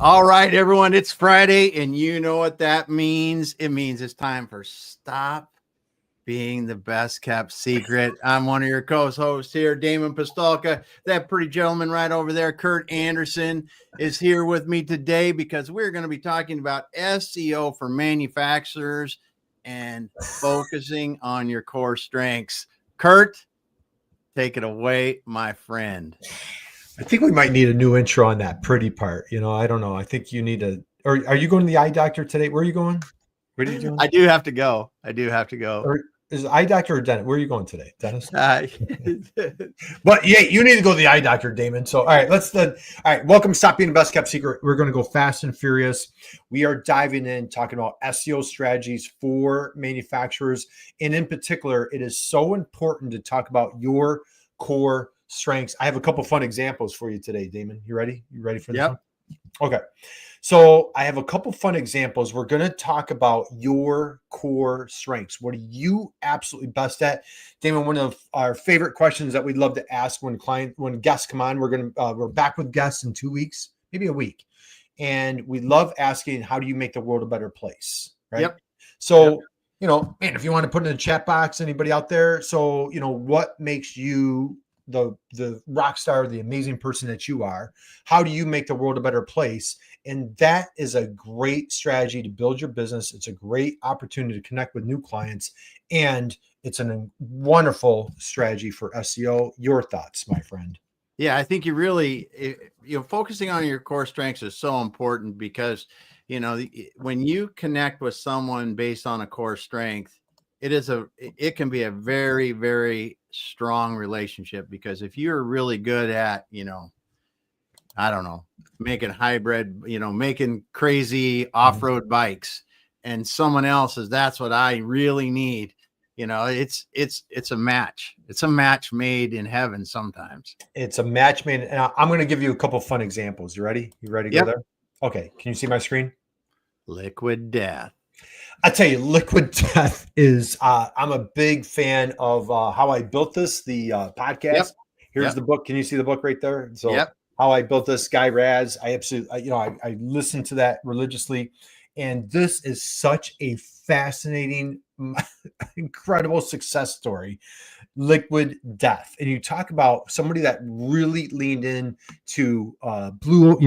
All right, everyone, it's Friday, and you know what that means. It means it's time for Stop Being the Best Kept Secret. I'm one of your co-hosts here, Damon Pistulka. That pretty gentleman right over there, Curt Anderson, is here with me today because we're going to be talking about SEO for manufacturers and focusing on your core strengths. Curt, take it away, my friend. I think we might need a new intro on that pretty part. I don't know. I think you need a. Or are you going to the eye doctor today? Where are you going? What are you doing? I do have to go. Or is it eye doctor or dentist? Where are you going today? Dentist? Uh, But yeah, you need to go to the eye doctor, Damon. So all right, all right, welcome to Stop Being the Best Kept Secret. We're going to go fast and furious. We are diving in, talking about SEO strategies for manufacturers. And in particular, it is so important to talk about your core strengths. I have a couple fun examples for you today, Damon. You ready? You ready for this Yep. one? Okay. So I have a couple fun examples. We're going to talk about your core strengths. What are you absolutely best at? Damon, one of our favorite questions that we'd love to ask when guests come on, we're back with guests in 2 weeks, maybe a week. And we love asking, how do you make the world a better place? Right. Yep. So, man, if you want to put it in the chat box, anybody out there. So, what makes you the rock star, the amazing person that you are? How do you make the world a better place? And that is a great strategy to build your business. It's a great opportunity to connect with new clients, and it's a wonderful strategy for SEO. Your thoughts, my friend? Yeah, I think you really, focusing on your core strengths is so important because, when you connect with someone based on a core strength, it can be a very, very strong relationship, because if you're really good at, I don't know, making hybrid, making crazy off-road bikes, and someone else says, that's what I really need. It's a match. It's a match made in heaven sometimes. It's a match made. And I'm going to give you a couple fun examples. You ready? You ready to go there? Okay. Can you see my screen? Liquid Death. I tell you, Liquid Death is, I'm a big fan of How I Built This, the podcast. Here's the book. Can you see the book right there? So How I Built This, Guy Raz. I absolutely, I listen to that religiously. And this is such a fascinating, incredible success story. Liquid Death. And you talk about somebody that really leaned in to blue,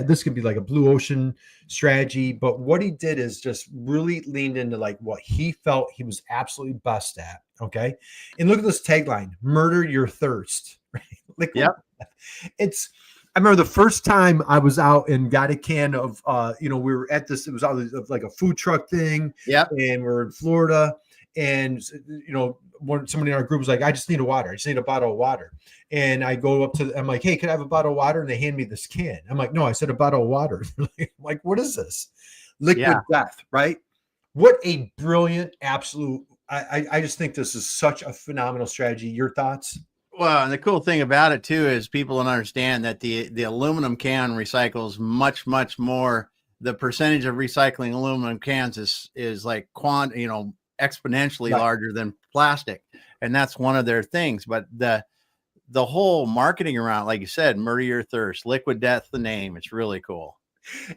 this could be like a blue ocean strategy, but what he did is just really leaned into like what he felt he was absolutely best at. Okay. And look at this tagline: murder your thirst. Right? Liquid Death. I remember the first time I was out and got a can of, we were at this, it was out of like a food truck thing. And we're in Florida. And, when somebody in our group was like, I just need water. I just need a bottle of water. And I go up to, I'm like, hey, can I have a bottle of water? And they hand me this can. I'm like, no, I said a bottle of water. I'm like, what is this? Liquid Death, right? What a brilliant, absolute, I just think this is such a phenomenal strategy. Your thoughts? Well, and the cool thing about it too is people don't understand that the aluminum can recycles much, much more. The percentage of recycling aluminum cans is like exponentially larger than plastic, and that's one of their things. But the whole marketing around, like you said, murder your thirst, Liquid Death, the name, it's really cool.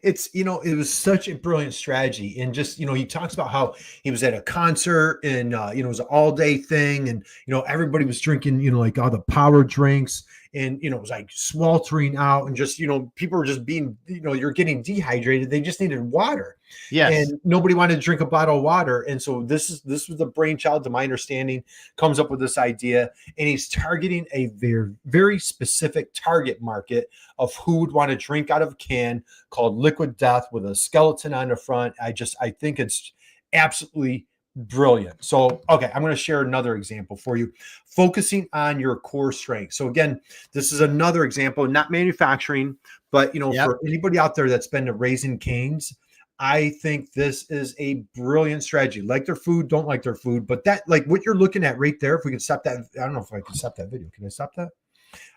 It's, it was such a brilliant strategy. And just, he talks about how he was at a concert and, it was an all day thing. And, everybody was drinking, like all the power drinks, and, it was like sweltering out, and just, people were just being, you're getting dehydrated. They just needed water. Yes. And nobody wanted to drink a bottle of water. And so this was the brainchild, to my understanding, comes up with this idea, and he's targeting a very, very specific target market of who would want to drink out of a can, called Liquid Death, with a skeleton on the front. I think it's absolutely brilliant. So, okay, I'm going to share another example for you, focusing on your core strength. So again, this is another example, not manufacturing, but, for anybody out there that's been to Raising Cane's, I think this is a brilliant strategy. Like their food, don't like their food, but that, like what you're looking at right there, if we can stop that, I don't know if I can stop that video. Can I stop that?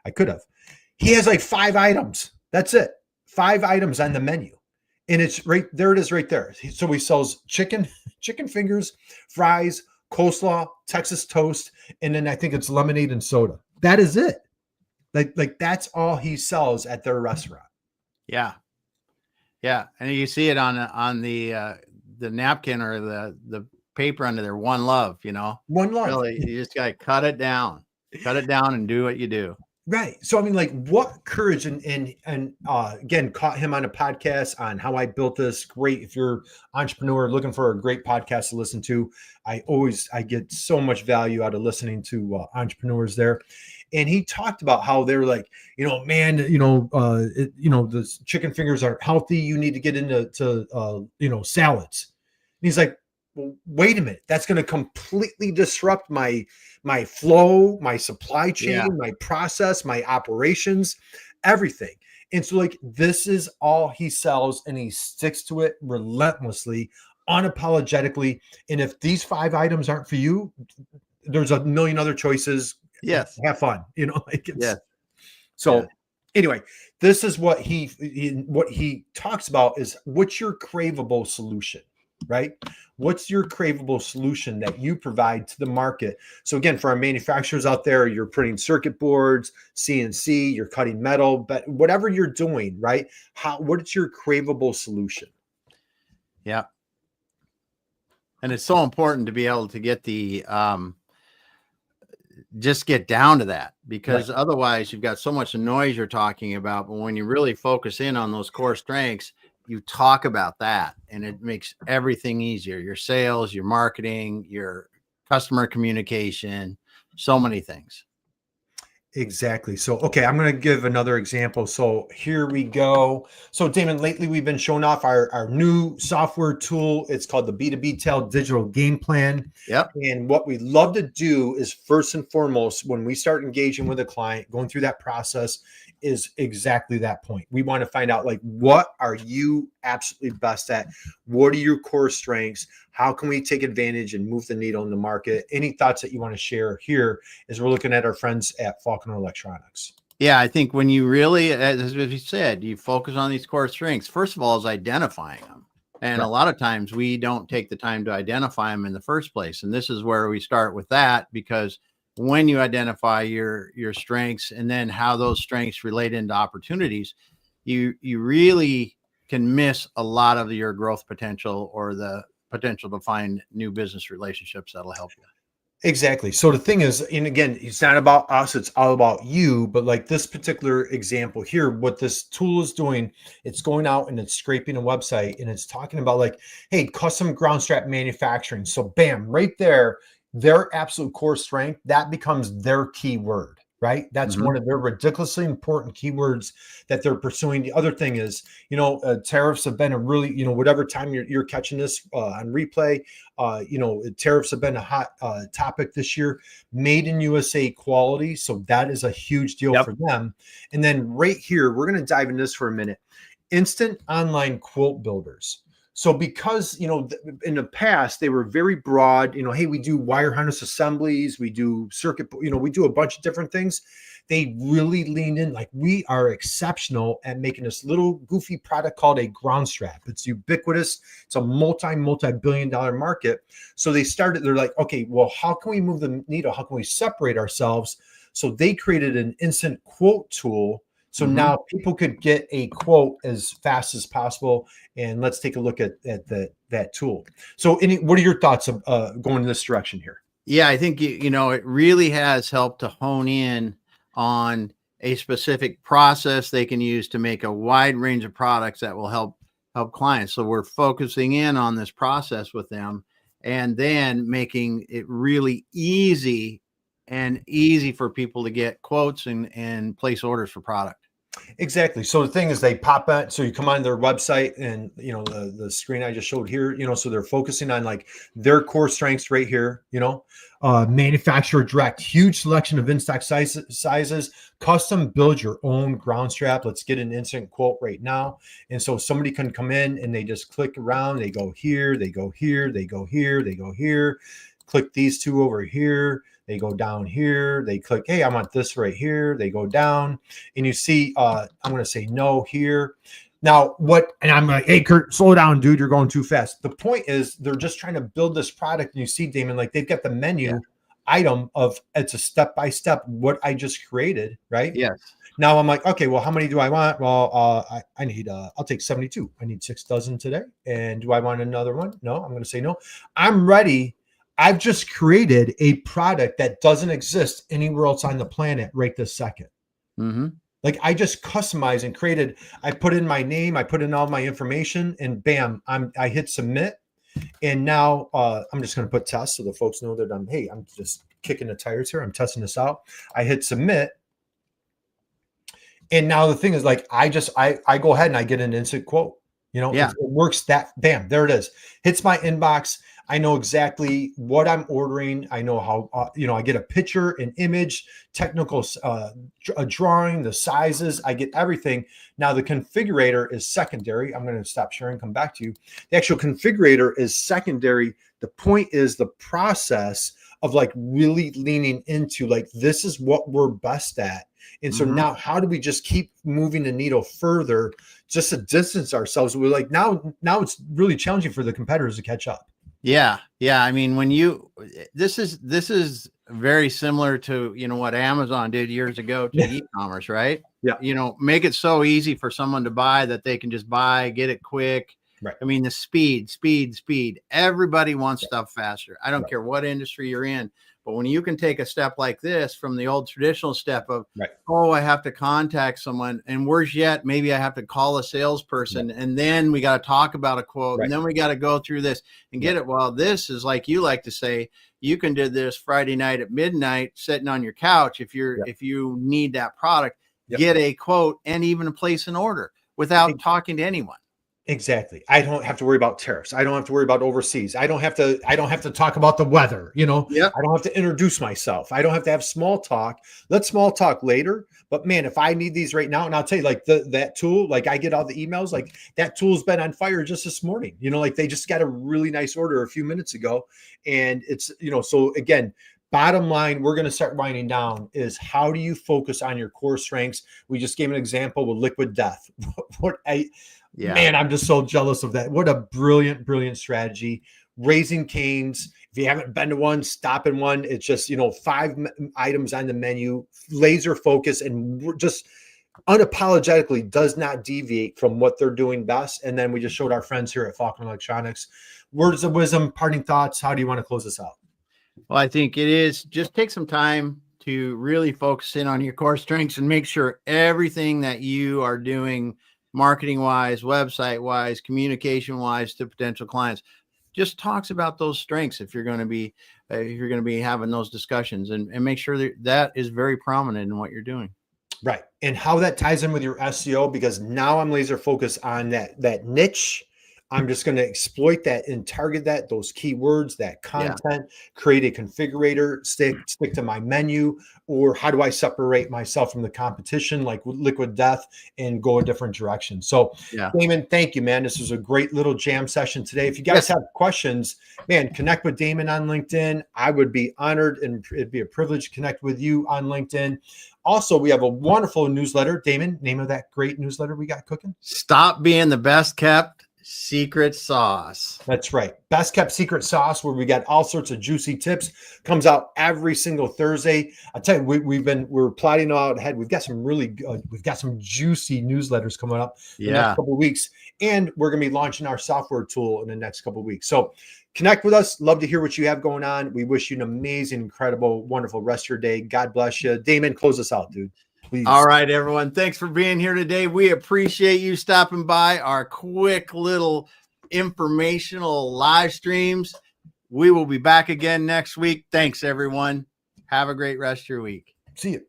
I could have. He has like 5 items. That's it. 5 items on the menu. And it's right there. It is right there. So he sells chicken fingers, fries, coleslaw, Texas toast, and then I think it's lemonade and soda. That is it. Like that's all he sells at their restaurant. Yeah. Yeah. And you see it on the napkin or the paper under there. One love, One love. Really, you just got to cut it down and do what you do. Right. So I mean, like, what courage and again, caught him on a podcast on how I built this. Great. If you're entrepreneur looking for a great podcast to listen to, I get so much value out of listening to entrepreneurs there. And he talked about how they're like, man, the chicken fingers aren't healthy. You need to get into salads. And he's like, well, wait a minute. That's going to completely disrupt my flow, my supply chain, my process, my operations, everything. And so like, this is all he sells, and he sticks to it relentlessly, unapologetically. And if these 5 items aren't for you, there's a million other choices. Yes. Have fun, So anyway, this is what he talks about is what's your craveable solution, right? What's your craveable solution that you provide to the market? So again, for our manufacturers out there, you're printing circuit boards, CNC, you're cutting metal, but whatever you're doing, right? What is your craveable solution? Yeah. And it's so important to be able to get the, just get down to that, because otherwise you've got so much noise you're talking about. But when you really focus in on those core strengths, you talk about that, and it makes everything easier. Your sales, your marketing, your customer communication, so many things. Exactly. So, okay, I'm going to give another example. So here we go. So Damon, lately we've been showing off our new software tool. It's called the B2B Tail Digital Game Plan. Yep. And what we love to do is, first and foremost, when we start engaging with a client, going through that process, is exactly that point. We want to find out, like, what are you absolutely best at? What are your core strengths? How can we take advantage and move the needle in the market? Any thoughts that you want to share here as we're looking at our friends at Falconer Electronics? Yeah, I think when you really, as you said, you focus on these core strengths, first of all, is identifying them. And a lot of times we don't take the time to identify them in the first place. And this is where we start with that, because when you identify your strengths and then how those strengths relate into opportunities, you really can miss a lot of your growth potential, or the potential to find new business relationships that'll help you. Exactly. So the thing is, and again, it's not about us, it's all about you. But like this particular example here, what this tool is doing, it's going out and it's scraping a website, and it's talking about like, hey, custom ground strap manufacturing. So bam, right there, their absolute core strength, that becomes their keyword, right? That's one of their ridiculously important keywords that they're pursuing. The other thing is, tariffs have been a really, whatever time you're catching this on replay, tariffs have been a hot topic this year. Made in USA quality. So that is a huge deal for them. And then right here, we're going to dive into this for a minute. Instant online quote builders. So because, in the past, they were very broad, hey, we do wire harness assemblies, we do circuit, we do a bunch of different things. They really leaned in, like, we are exceptional at making this little goofy product called a ground strap. It's ubiquitous. It's a multi-billion-dollar market. So they're like, okay, well, how can we move the needle? How can we separate ourselves? So they created an instant quote tool. So now people could get a quote as fast as possible. And let's take a look at that tool. So what are your thoughts of going in this direction here? Yeah, I think, it really has helped to hone in on a specific process they can use to make a wide range of products that will help clients. So we're focusing in on this process with them, and then making it really easy for people to get quotes and place orders for product. Exactly. So the thing is, they pop out. So you come on their website, and the screen I just showed here, so they're focusing on like their core strengths right here, manufacturer direct, huge selection of in-stock sizes, custom build your own ground strap. Let's get an instant quote right now. And so somebody can come in and they just click around. They go here, they go here, they go here, they go here, click these two over here. They go down here, they click, hey, I want this right here. They go down, and you see, I'm going to say no here. Now, and I'm like, hey, Curt, slow down, dude. You're going too fast. The point is, they're just trying to build this product. And you see, Damon, like, they've got the menu item of, it's a step-by-step what I just created, right? Yes. Now I'm like, okay, well, how many do I want? Well, I need, I'll take 72. I need 6 dozen today. And do I want another one? No, I'm going to say no. I'm ready. I've just created a product that doesn't exist anywhere else on the planet right this second. Mm-hmm. Like I just customized and created, I put in my name, I put in all my information, and bam, I hit submit. And now I'm just going to put test so the folks know that I'm just kicking the tires here. I'm testing this out. I hit submit. And now the thing is, like, I go ahead and I get an instant quote. You know, it works that, bam, there it is. Hits my inbox. I know exactly what I'm ordering. I know how, I get a picture, an image, technical, a drawing, the sizes. I get everything. Now the configurator is secondary. I'm going to stop sharing, come back to you. The actual configurator is secondary. The point is the process of like really leaning into like, this is what we're best at. And so now how do we just keep moving the needle further just to distance ourselves? We're like, now it's really challenging for the competitors to catch up. Yeah. Yeah. I mean, this is very similar to, what Amazon did years ago to e-commerce, right? Yeah. Make it so easy for someone to buy that they can just buy, get it quick. Right. I mean, the speed. Everybody wants stuff faster. I don't care what industry you're in. But when you can take a step like this from the old traditional step of, oh, I have to contact someone, and worse yet, maybe I have to call a salesperson, and then we got to talk about a quote, and then we got to go through this and get it. Well, this is like you like to say, you can do this Friday night at midnight, sitting on your couch. If you need that product, get a quote and even place an order without talking to anyone. Exactly. I don't have to worry about tariffs. I don't have to worry about overseas. I don't have to talk about the weather. I don't have to introduce myself. I don't have to have small talk. Let's small talk later. But man, if I need these right now, and I'll tell you, like that tool, like I get all the emails, like that tool's been on fire just this morning. Like they just got a really nice order a few minutes ago. And it's, so again, bottom line, we're going to start winding down is how do you focus on your core strengths? We just gave an example with liquid death. Man, I'm just so jealous of that. What a brilliant, brilliant strategy. Raising Cane's. If you haven't been to one, stop in one. It's just, 5 items on the menu, laser focus, and just unapologetically does not deviate from what they're doing best. And then we just showed our friends here at Falcon Electronics. Words of wisdom, parting thoughts. How do you want to close this out? Well, I think it is just take some time to really focus in on your core strengths and make sure everything that you are doing marketing wise, website wise, communication wise to potential clients just talks about those strengths. If you're going to be having those discussions and make sure that is very prominent in what you're doing. Right. And how that ties in with your SEO, because now I'm laser focused on that niche. I'm just going to exploit that and target those keywords, that content, create a configurator, stick to my menu, or how do I separate myself from the competition like liquid death and go a different direction? So Damon, thank you, man. This was a great little jam session today. If you guys have questions, man, connect with Damon on LinkedIn. I would be honored, and it'd be a privilege to connect with you on LinkedIn. Also, we have a wonderful newsletter. Damon, name of that great newsletter we got cooking? Stop being the best kept secret sauce. That's right. Best kept secret sauce, where we got all sorts of juicy tips. Comes out every single Thursday. I tell you, we're plotting out ahead. We've got some really good, we've got some juicy newsletters coming up in the next couple of weeks, and we're going to be launching our software tool in the next couple of weeks. So connect with us. Love to hear what you have going on. We wish you an amazing, incredible, wonderful rest of your day. God bless you. Damon, close us out, dude. Please. All right, everyone. Thanks for being here today. We appreciate you stopping by our quick little informational live streams. We will be back again next week. Thanks, everyone. Have a great rest of your week. See you.